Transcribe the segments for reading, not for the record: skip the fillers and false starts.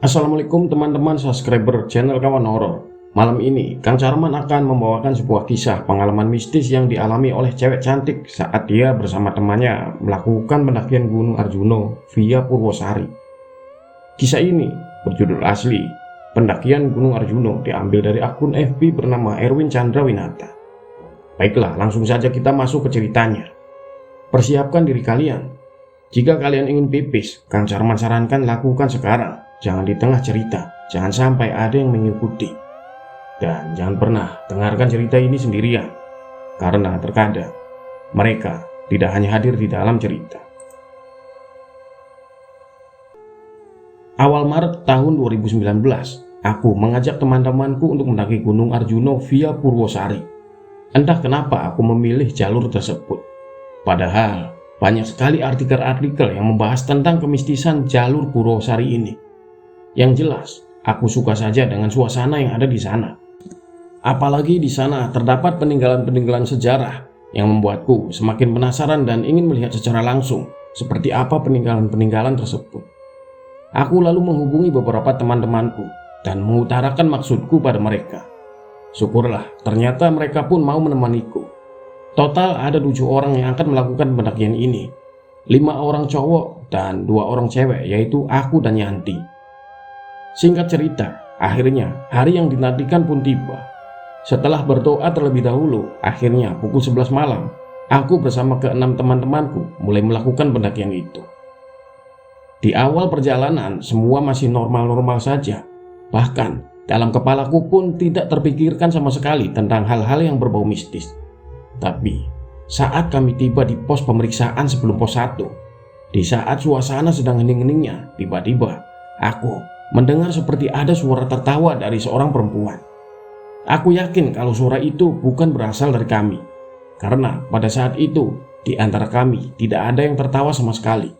Assalamualaikum teman-teman subscriber channel Kawan Horor. Malam ini Kang Carman akan membawakan sebuah kisah pengalaman mistis yang dialami oleh cewek cantik saat dia bersama temannya melakukan pendakian Gunung Arjuno via Purwosari. Kisah ini berjudul asli Pendakian Gunung Arjuno, diambil dari akun FB bernama Erwin Chandra Winata. Baiklah, langsung saja kita masuk ke ceritanya. Persiapkan diri kalian. Jika kalian ingin pipis, Kang Carman sarankan lakukan sekarang. Jangan di tengah cerita, jangan sampai ada yang mengikuti. Dan jangan pernah dengarkan cerita ini sendirian, karena terkadang mereka tidak hanya hadir di dalam cerita. Awal Maret tahun 2019, aku mengajak teman-temanku untuk mendaki Gunung Arjuno via Purwosari. Entah kenapa aku memilih jalur tersebut. Padahal banyak sekali artikel-artikel yang membahas tentang kemistisan jalur Purwosari ini. Yang jelas, aku suka saja dengan suasana yang ada di sana. Apalagi di sana terdapat peninggalan-peninggalan sejarah yang membuatku semakin penasaran dan ingin melihat secara langsung seperti apa peninggalan-peninggalan tersebut. Aku lalu menghubungi beberapa teman-temanku dan mengutarakan maksudku pada mereka. Syukurlah, ternyata mereka pun mau menemaniku. Total ada 7 orang yang akan melakukan pendakian ini. 5 orang cowok dan 2 orang cewek, yaitu aku dan Yanti. Singkat cerita, akhirnya hari yang dinantikan pun tiba. Setelah berdoa terlebih dahulu, akhirnya pukul 11 malam, aku bersama ke-6 teman-temanku mulai melakukan pendakian itu. Di awal perjalanan, semua masih normal-normal saja. Bahkan, dalam kepalaku pun tidak terpikirkan sama sekali tentang hal-hal yang berbau mistis. Tapi, saat kami tiba di pos pemeriksaan sebelum pos 1, di saat suasana sedang hening-heningnya, tiba-tiba aku mendengar seperti ada suara tertawa dari seorang perempuan. Aku yakin kalau suara itu bukan berasal dari kami, karena pada saat itu di antara kami tidak ada yang tertawa sama sekali.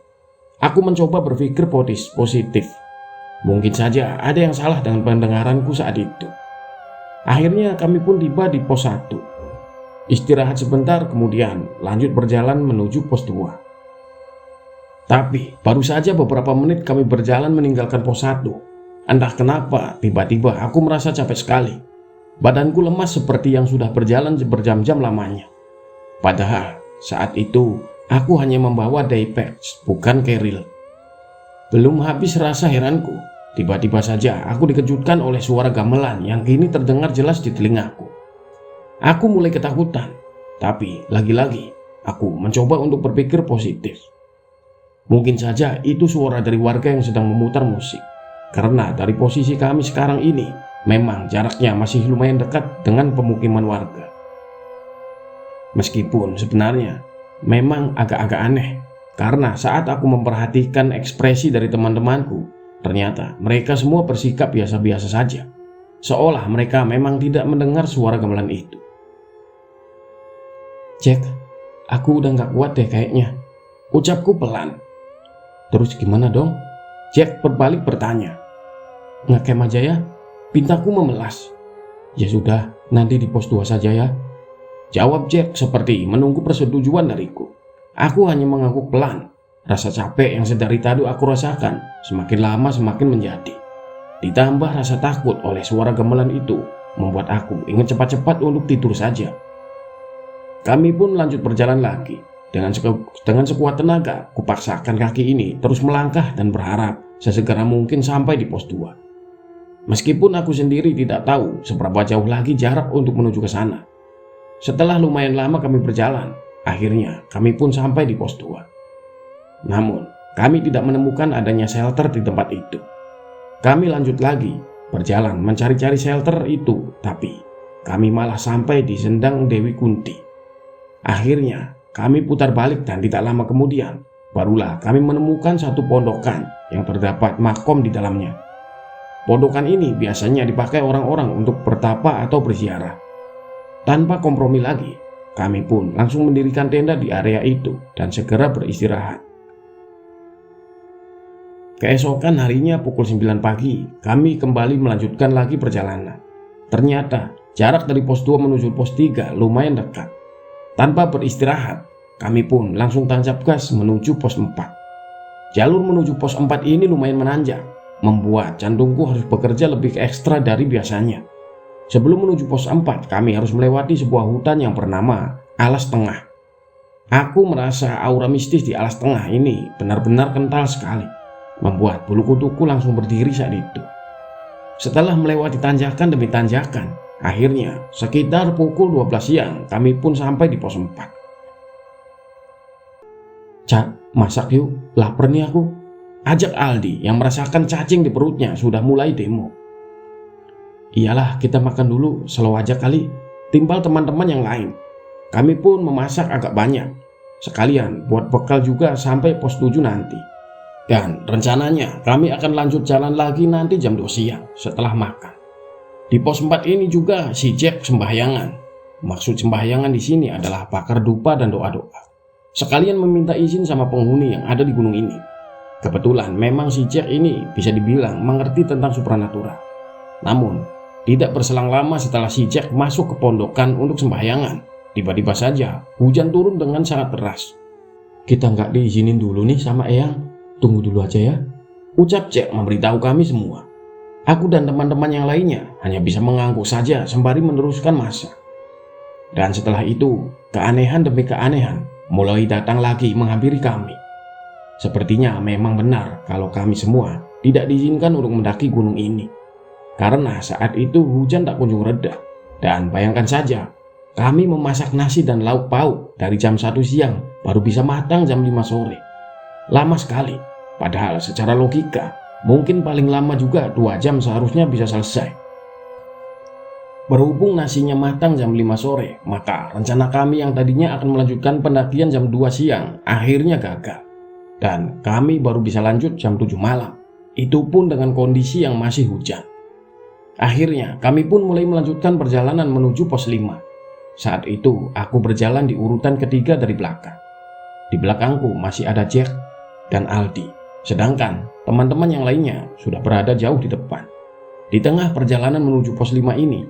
Aku mencoba berpikir positif. Mungkin saja ada yang salah dengan pendengaranku saat itu. Akhirnya kami pun tiba di pos 1. Istirahat sebentar, kemudian lanjut berjalan menuju pos 2. Tapi baru saja beberapa menit kami berjalan meninggalkan pos 1. Entah kenapa tiba-tiba aku merasa capek sekali. Badanku lemas seperti yang sudah berjalan berjam-jam lamanya. Padahal saat itu aku hanya membawa daypacks, bukan keril. Belum habis rasa heranku, tiba-tiba saja aku dikejutkan oleh suara gamelan yang kini terdengar jelas di telingaku. Aku mulai ketakutan, tapi lagi-lagi aku mencoba untuk berpikir positif. Mungkin saja itu suara dari warga yang sedang memutar musik, karena dari posisi kami sekarang ini memang jaraknya masih lumayan dekat dengan pemukiman warga. Meskipun sebenarnya memang agak-agak aneh, karena saat aku memperhatikan ekspresi dari teman-temanku, ternyata mereka semua bersikap biasa-biasa saja, seolah mereka memang tidak mendengar suara gamelan itu. "Jack, aku udah gak kuat deh kayaknya," ucapku pelan. "Terus gimana dong?" Jack berbalik bertanya. "Ngecamp aja ya?" Pintaku memelas. "Ya sudah, nanti di pos 2 saja ya," jawab Jack seperti menunggu persetujuan dariku. Aku hanya mengangguk pelan. Rasa capek yang sedari tadi aku rasakan semakin lama semakin menjadi. Ditambah rasa takut oleh suara gamelan itu membuat aku ingin cepat-cepat untuk tidur saja. Kami pun lanjut berjalan lagi. Dengan sekuat tenaga, kupaksakan kaki ini terus melangkah dan berharap sesegera mungkin sampai di pos 2. Meskipun aku sendiri tidak tahu seberapa jauh lagi jarak untuk menuju ke sana. Setelah lumayan lama kami berjalan, akhirnya kami pun sampai di pos 2. Namun, kami tidak menemukan adanya shelter di tempat itu. Kami lanjut lagi, berjalan mencari-cari shelter itu, tapi kami malah sampai di Sendang Dewi Kunti. Akhirnya, kami putar balik dan tidak lama kemudian, barulah kami menemukan satu pondokan yang terdapat makom di dalamnya. Pondokan ini biasanya dipakai orang-orang untuk bertapa atau berziarah. Tanpa kompromi lagi, kami pun langsung mendirikan tenda di area itu dan segera beristirahat. Keesokan harinya pukul 9 pagi, kami kembali melanjutkan lagi perjalanan. Ternyata jarak dari pos 2 menuju pos 3 lumayan dekat. Tanpa beristirahat, kami pun langsung tancap gas menuju pos 4. Jalur menuju pos 4 ini lumayan menanjak. membuat jantungku harus bekerja lebih ekstra dari biasanya. Sebelum menuju pos 4, kami harus melewati sebuah hutan yang bernama Alas Tengah. Aku merasa aura mistis di Alas Tengah ini benar-benar kental sekali, membuat bulu kutuku langsung berdiri saat itu. Setelah melewati tanjakan demi tanjakan, akhirnya sekitar pukul 12 siang kami pun sampai di pos 4. Cak, masak yuk, lapar nih aku, ajak Aldi yang merasakan cacing di perutnya sudah mulai demo. Iyalah, kita makan dulu, slow aja kali, timbal teman-teman yang lain. Kami pun memasak agak banyak, sekalian buat bekal juga sampai pos 7 nanti. Dan rencananya kami akan lanjut jalan lagi nanti jam 2 siang setelah makan. Di pos 4 ini juga si Jack sembahyangan. Maksud sembahyangan di sini adalah bakar dupa dan doa-doa. Sekalian meminta izin sama penghuni yang ada di gunung ini. Kebetulan memang si Jack ini bisa dibilang mengerti tentang supranatural. Namun, tidak berselang lama setelah si Jack masuk ke pondokan untuk sembahyangan, tiba-tiba saja hujan turun dengan sangat deras. Kita nggak diizinin dulu nih sama Eyang, tunggu dulu aja ya, ucap Jack memberitahu kami semua. Aku dan teman-teman yang lainnya hanya bisa mengangguk saja sembari meneruskan masak. Dan setelah itu, keanehan demi keanehan mulai datang lagi menghampiri kami. Sepertinya memang benar kalau kami semua tidak diizinkan untuk mendaki gunung ini. Karena saat itu hujan tak kunjung reda. Dan bayangkan saja, kami memasak nasi dan lauk pauk dari jam 1 siang baru bisa matang jam 5 sore. Lama sekali, padahal secara logika mungkin paling lama juga 2 jam seharusnya bisa selesai. Berhubung nasinya matang jam 5 sore, maka rencana kami yang tadinya akan melanjutkan pendakian jam 2 siang akhirnya gagal. Dan kami baru bisa lanjut jam 7 malam, itu pun dengan kondisi yang masih hujan. Akhirnya kami pun mulai melanjutkan perjalanan menuju pos 5. Saat itu aku berjalan di urutan ketiga dari belakang. Di belakangku masih ada Jack dan Aldi, sedangkan teman-teman yang lainnya sudah berada jauh di depan. Di tengah perjalanan menuju pos 5 ini,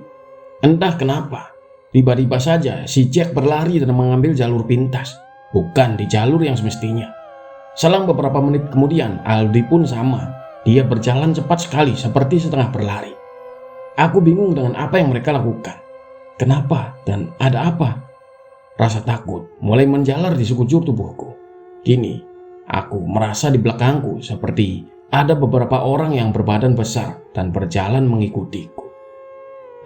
entah kenapa tiba-tiba saja si Jack berlari dan mengambil jalur pintas, bukan di jalur yang semestinya. Selang beberapa menit kemudian Aldi pun sama, dia berjalan cepat sekali seperti setengah berlari. Aku bingung dengan apa yang mereka lakukan. Kenapa dan ada apa? Rasa takut mulai menjalar di sekujur tubuhku. Kini, aku merasa di belakangku seperti ada beberapa orang yang berbadan besar dan berjalan mengikutiku.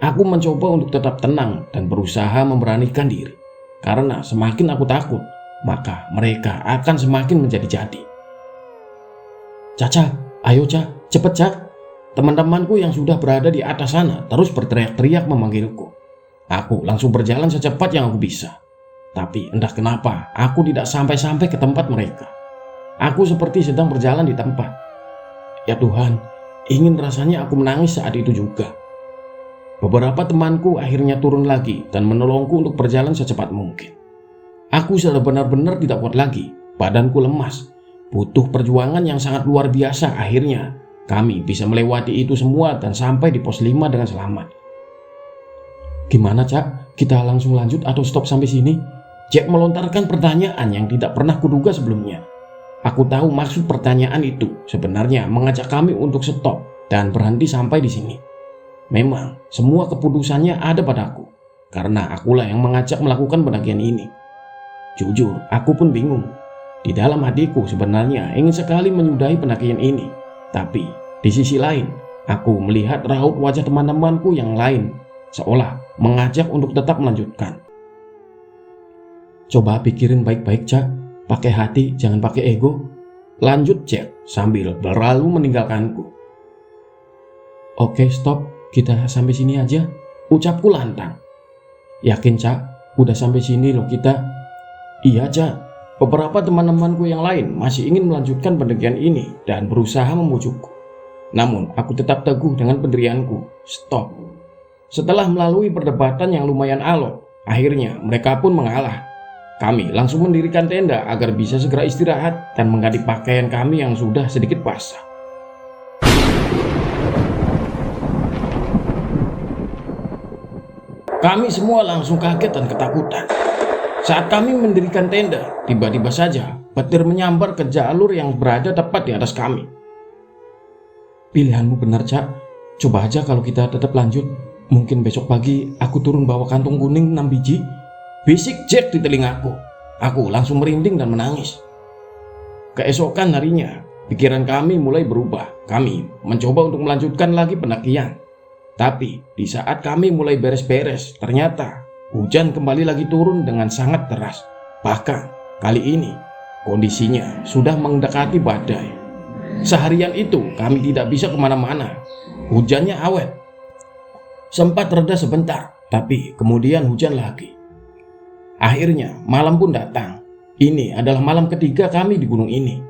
Aku mencoba untuk tetap tenang dan berusaha memberanikan diri. Karena semakin aku takut, maka mereka akan semakin menjadi-jadi. Caca, ayo Ca, cepet Ca. Teman-temanku yang sudah berada di atas sana terus berteriak-teriak memanggilku. Aku langsung berjalan secepat yang aku bisa. Tapi entah kenapa aku tidak sampai-sampai ke tempat mereka. Aku seperti sedang berjalan di tempat. Ya Tuhan, ingin rasanya aku menangis saat itu juga. Beberapa temanku akhirnya turun lagi dan menolongku untuk berjalan secepat mungkin. Aku sudah benar-benar tidak kuat lagi, badanku lemas. Butuh perjuangan yang sangat luar biasa akhirnya. Kami bisa melewati itu semua dan sampai di pos 5 dengan selamat. Gimana Cak? Kita langsung lanjut atau stop sampai sini? Jack melontarkan pertanyaan yang tidak pernah kuduga sebelumnya. Aku tahu maksud pertanyaan itu sebenarnya mengajak kami untuk stop dan berhenti sampai di sini. Memang semua keputusannya ada padaku, karena akulah yang mengajak melakukan pendakian ini. Jujur, aku pun bingung. Di dalam hatiku sebenarnya ingin sekali menyudahi pendakian ini. Tapi di sisi lain, aku melihat raut wajah teman-temanku yang lain seolah mengajak untuk tetap melanjutkan. Coba pikirin baik-baik Cak, pakai hati jangan pakai ego, lanjut Jack sambil berlalu meninggalkanku. Oke stop, kita sampai sini aja, ucapku lantang. Yakin Cak, udah sampai sini loh kita. Iya Cak. Beberapa teman-temanku yang lain masih ingin melanjutkan pendakian ini dan berusaha membujukku. Namun aku tetap teguh dengan pendirianku. Stop. Setelah melalui perdebatan yang lumayan alot, akhirnya mereka pun mengalah. Kami langsung mendirikan tenda agar bisa segera istirahat dan mengganti pakaian kami yang sudah sedikit basah. Kami semua langsung kaget dan ketakutan. Saat kami mendirikan tenda, tiba-tiba saja petir menyambar ke jalur yang berada tepat di atas kami. Pilihanmu benar, Cak. Coba aja kalau kita tetap lanjut. Mungkin besok pagi aku turun bawa kantong kuning 6 biji. Bisik Jack di telingaku. Aku langsung merinding dan menangis. Keesokan harinya, pikiran kami mulai berubah. Kami mencoba untuk melanjutkan lagi pendakian. Tapi di saat kami mulai beres-beres, ternyata hujan kembali lagi turun dengan sangat deras. Bahkan kali ini kondisinya sudah mendekati badai. Seharian itu kami tidak bisa kemana-mana. Hujannya awet. Sempat reda sebentar, tapi kemudian hujan lagi. Akhirnya malam pun datang. Ini adalah malam ketiga kami di gunung ini.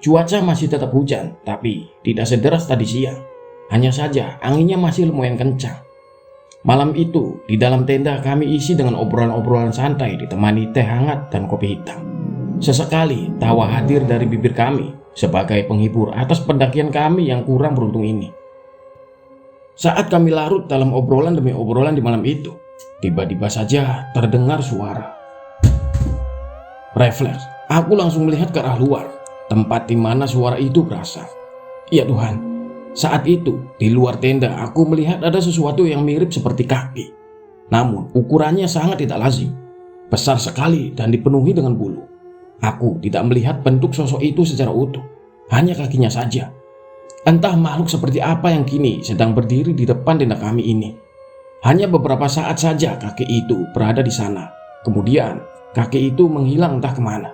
Cuaca masih tetap hujan, tapi tidak sederas tadi siang. Hanya saja anginnya masih lumayan kencang. Malam itu di dalam tenda kami isi dengan obrolan-obrolan santai ditemani teh hangat dan kopi hitam. Sesekali tawa hadir dari bibir kami sebagai penghibur atas pendakian kami yang kurang beruntung ini. Saat kami larut dalam obrolan demi obrolan di malam itu, tiba-tiba saja terdengar suara. Refleks, aku langsung melihat ke arah luar, tempat di mana suara itu berasal. Ya Tuhan, saat itu di luar tenda aku melihat ada sesuatu yang mirip seperti kaki. Namun ukurannya sangat tidak lazim, besar sekali dan dipenuhi dengan bulu. Aku tidak melihat bentuk sosok itu secara utuh, hanya kakinya saja. Entah makhluk seperti apa yang kini sedang berdiri di depan tenda kami ini. Hanya beberapa saat saja kaki itu berada di sana. Kemudian kaki itu menghilang entah kemana.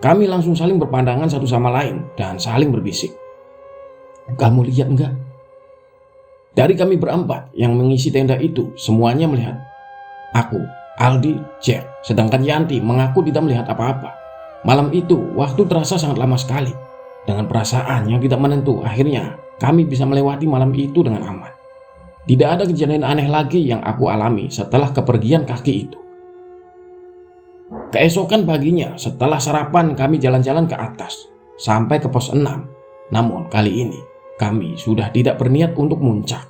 Kami langsung saling berpandangan satu sama lain dan saling berbisik. Kamu lihat enggak? Dari kami berempat yang mengisi tenda itu, semuanya melihat. Aku, Aldi, Jack, sedangkan Yanti mengaku tidak melihat apa-apa. Malam itu waktu terasa sangat lama sekali. Dengan perasaan yang tidak menentu, akhirnya kami bisa melewati malam itu dengan aman. Tidak ada kejadian aneh lagi yang aku alami setelah kepergian kaki itu. Keesokan paginya, setelah sarapan kami jalan-jalan ke atas sampai ke pos 6. Namun kali ini kami sudah tidak berniat untuk muncak.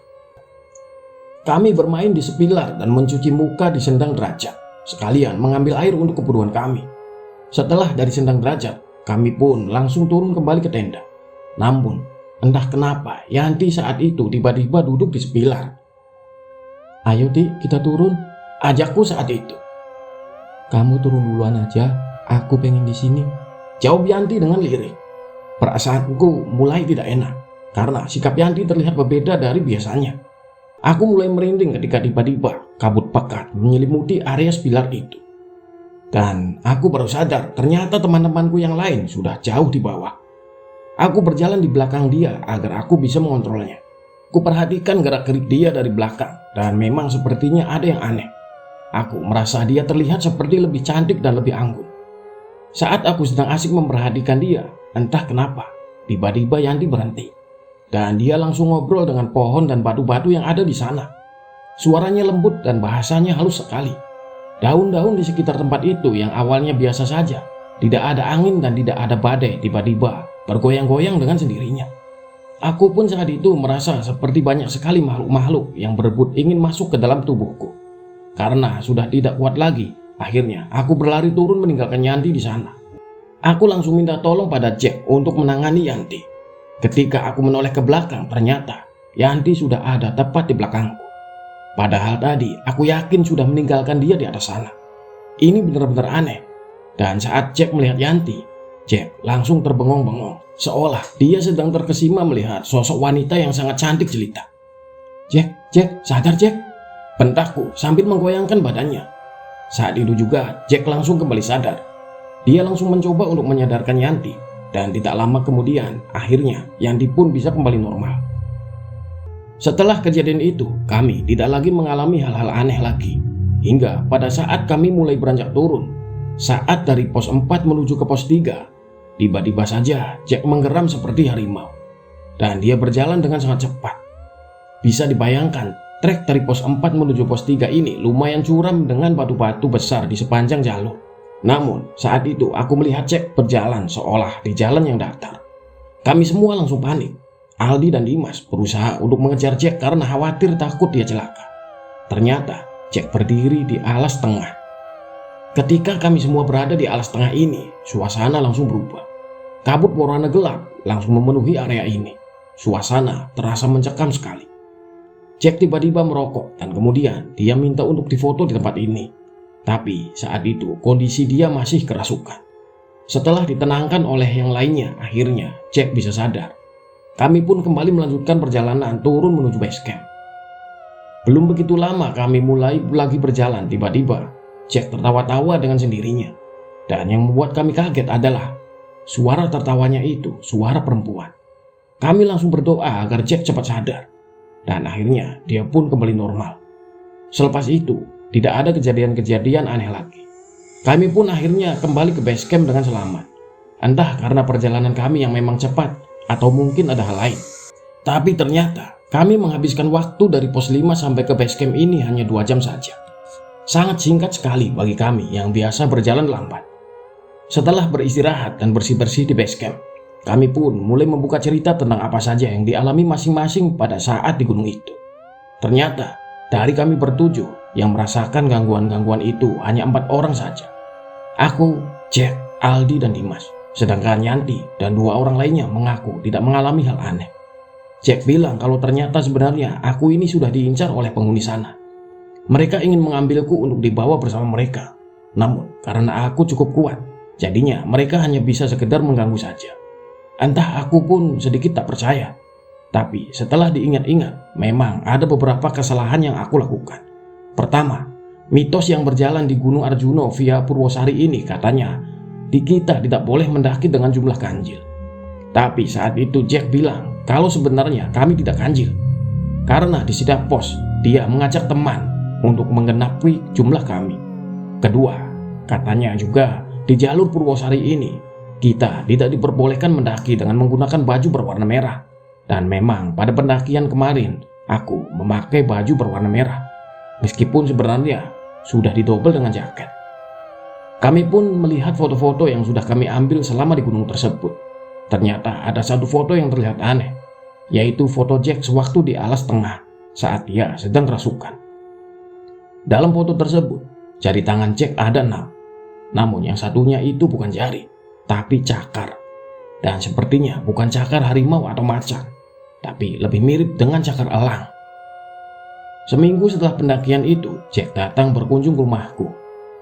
Kami bermain di sepilar dan mencuci muka di sendang derajat, sekalian mengambil air untuk keperluan kami. Setelah dari sendang derajat, kami pun langsung turun kembali ke tenda. Namun, entah kenapa Yanti saat itu tiba-tiba duduk di sepilar. Ayo Ti, kita turun, ajakku saat itu. Kamu turun duluan aja, aku pengen di sini, jawab Yanti dengan lirik. Perasaanku mulai tidak enak, karena sikap Yanti terlihat berbeda dari biasanya. Aku mulai merinding ketika tiba-tiba kabut pekat menyelimuti area sepilar itu. Dan aku baru sadar ternyata teman-temanku yang lain sudah jauh di bawah. Aku berjalan di belakang dia agar aku bisa mengontrolnya. Kuperhatikan gerak-gerik dia dari belakang dan memang sepertinya ada yang aneh. Aku merasa dia terlihat seperti lebih cantik dan lebih anggun. Saat aku sedang asik memperhatikan dia, entah kenapa tiba-tiba Yanti berhenti. Dan dia langsung ngobrol dengan pohon dan batu-batu yang ada di sana. Suaranya lembut dan bahasanya halus sekali. Daun-daun di sekitar tempat itu yang awalnya biasa saja, tidak ada angin dan tidak ada badai, tiba-tiba bergoyang-goyang dengan sendirinya. Aku pun saat itu merasa seperti banyak sekali makhluk-makhluk yang berebut ingin masuk ke dalam tubuhku. Karena sudah tidak kuat lagi, akhirnya aku berlari turun meninggalkan Yanti di sana. Aku langsung minta tolong pada Jack untuk menangani Yanti. Ketika aku menoleh ke belakang, ternyata Yanti sudah ada tepat di belakangku. Padahal tadi aku yakin sudah meninggalkan dia di atas sana. Ini benar-benar aneh. Dan saat Jack melihat Yanti, Jack langsung terbengong-bengong, seolah dia sedang terkesima melihat sosok wanita yang sangat cantik jelita. Jack, sadar Jack, bentakku sambil menggoyangkan badannya. Saat itu juga Jack langsung kembali sadar. Dia langsung mencoba untuk menyadarkan Yanti, dan tidak lama kemudian akhirnya Yanti pun bisa kembali normal. Setelah kejadian itu, kami tidak lagi mengalami hal-hal aneh lagi. Hingga pada saat kami mulai beranjak turun, saat dari pos 4 menuju ke pos 3, tiba-tiba saja Jack menggeram seperti harimau. Dan dia berjalan dengan sangat cepat. Bisa dibayangkan, trek dari pos 4 menuju pos 3 ini lumayan curam dengan batu-batu besar di sepanjang jalur. Namun, saat itu aku melihat Jack berjalan seolah di jalan yang datar. Kami semua langsung panik. Aldi dan Dimas berusaha untuk mengejar Jack karena khawatir takut dia celaka. Ternyata Jack berdiri di alas tengah. Ketika kami semua berada di alas tengah ini, suasana langsung berubah. Kabut berwarna gelap langsung memenuhi area ini. suasana terasa mencekam sekali. Jack tiba-tiba merokok dan kemudian dia minta untuk difoto di tempat ini. Tapi saat itu kondisi dia masih kerasukan. Setelah ditenangkan oleh yang lainnya, akhirnya Jack bisa sadar. Kami pun kembali melanjutkan perjalanan turun menuju base camp. Belum begitu lama kami mulai lagi berjalan, tiba-tiba Jack tertawa-tawa dengan sendirinya. Dan yang membuat kami kaget adalah suara tertawanya itu suara perempuan. Kami langsung berdoa agar Jack cepat sadar. Dan akhirnya dia pun kembali normal. Selepas itu tidak ada kejadian-kejadian aneh lagi. Kami pun akhirnya kembali ke base camp dengan selamat. Entah karena perjalanan kami yang memang cepat atau mungkin ada hal lain. Tapi ternyata kami menghabiskan waktu dari pos 5 sampai ke base camp ini hanya 2 jam saja. Sangat singkat sekali bagi kami yang biasa berjalan lambat. Setelah beristirahat dan bersih-bersih di base camp, kami pun mulai membuka cerita tentang apa saja yang dialami masing-masing pada saat di gunung itu. Ternyata dari kami bertujuh yang merasakan gangguan-gangguan itu hanya 4 orang saja. Aku, Jack, Aldi, dan Dimas. Sedangkan Yanti dan 2 orang lainnya mengaku tidak mengalami hal aneh. Jack bilang kalau ternyata sebenarnya aku ini sudah diincar oleh penghuni sana. Mereka ingin mengambilku untuk dibawa bersama mereka. Namun karena aku cukup kuat, jadinya mereka hanya bisa sekedar mengganggu saja. Entah aku pun sedikit tak percaya. Tapi setelah diingat-ingat, memang ada beberapa kesalahan yang aku lakukan. Pertama, mitos yang berjalan di Gunung Arjuno via Purwosari ini katanya di kita tidak boleh mendaki dengan jumlah ganjil. Tapi saat itu Jack bilang kalau sebenarnya kami tidak ganjil. Karena di setiap pos dia mengajak teman untuk menggenapi jumlah kami. Kedua, katanya juga di jalur Purwosari ini kita tidak diperbolehkan mendaki dengan menggunakan baju berwarna merah. Dan memang pada pendakian kemarin aku memakai baju berwarna merah. Meskipun sebenarnya sudah didobel dengan jaket. Kami pun melihat foto-foto yang sudah kami ambil selama di gunung tersebut. Ternyata ada satu foto yang terlihat aneh, yaitu foto Jack sewaktu di alas tengah saat dia sedang kerasukan. Dalam foto tersebut, jari tangan Jack ada 6. Namun yang satunya itu bukan jari, tapi cakar. Dan sepertinya bukan cakar harimau atau macan, tapi lebih mirip dengan cakar elang. Seminggu setelah pendakian itu, Jack datang berkunjung ke rumahku.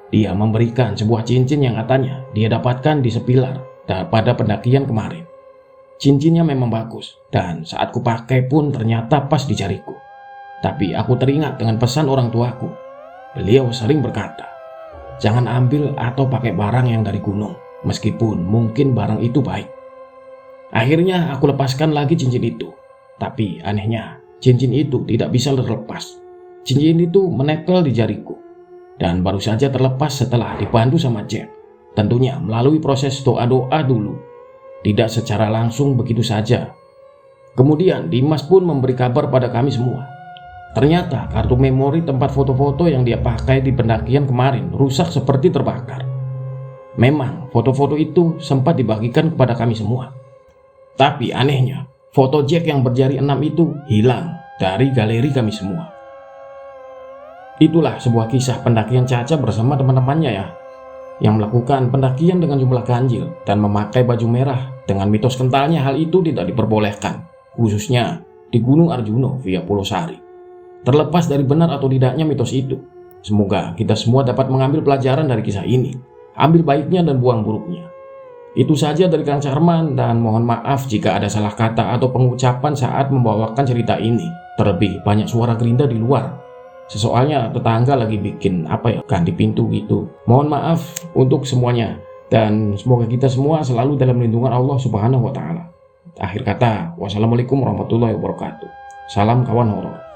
Dia memberikan sebuah cincin yang katanya dia dapatkan di Sepilar pada pendakian kemarin. Cincinnya memang bagus, dan saat kupakai pun ternyata pas di jariku. Tapi aku teringat dengan pesan orang tuaku. Beliau sering berkata, jangan ambil atau pakai barang yang dari gunung, meskipun mungkin barang itu baik. Akhirnya aku lepaskan lagi cincin itu. Tapi anehnya, cincin itu tidak bisa terlepas. Cincin itu menempel di jariku. Dan baru saja terlepas setelah dibantu sama Jack. Tentunya melalui proses doa-doa dulu. Tidak secara langsung begitu saja. Kemudian Dimas pun memberi kabar pada kami semua. Ternyata kartu memori tempat foto-foto yang dia pakai di pendakian kemarin rusak seperti terbakar. Memang foto-foto itu sempat dibagikan kepada kami semua. Tapi anehnya, foto Jack yang berjari 6 itu hilang dari galeri kami semua. Itulah sebuah kisah pendakian Caca bersama teman-temannya ya, yang melakukan pendakian dengan jumlah ganjil dan memakai baju merah. Dengan mitos kentalnya hal itu tidak diperbolehkan, khususnya di Gunung Arjuno via Purwosari. Terlepas dari benar atau tidaknya mitos itu, semoga kita semua dapat mengambil pelajaran dari kisah ini, ambil baiknya dan buang buruknya. Itu saja dari Kang Charman, dan mohon maaf jika ada salah kata atau pengucapan saat membawakan cerita ini. Terlebih banyak suara gerinda di luar. Soalnya tetangga lagi bikin ganti pintu gitu. Mohon maaf untuk semuanya, dan semoga kita semua selalu dalam lindungan Allah Subhanahu wa Ta'ala. Akhir kata, wassalamualaikum warahmatullahi wabarakatuh. Salam kawan horor.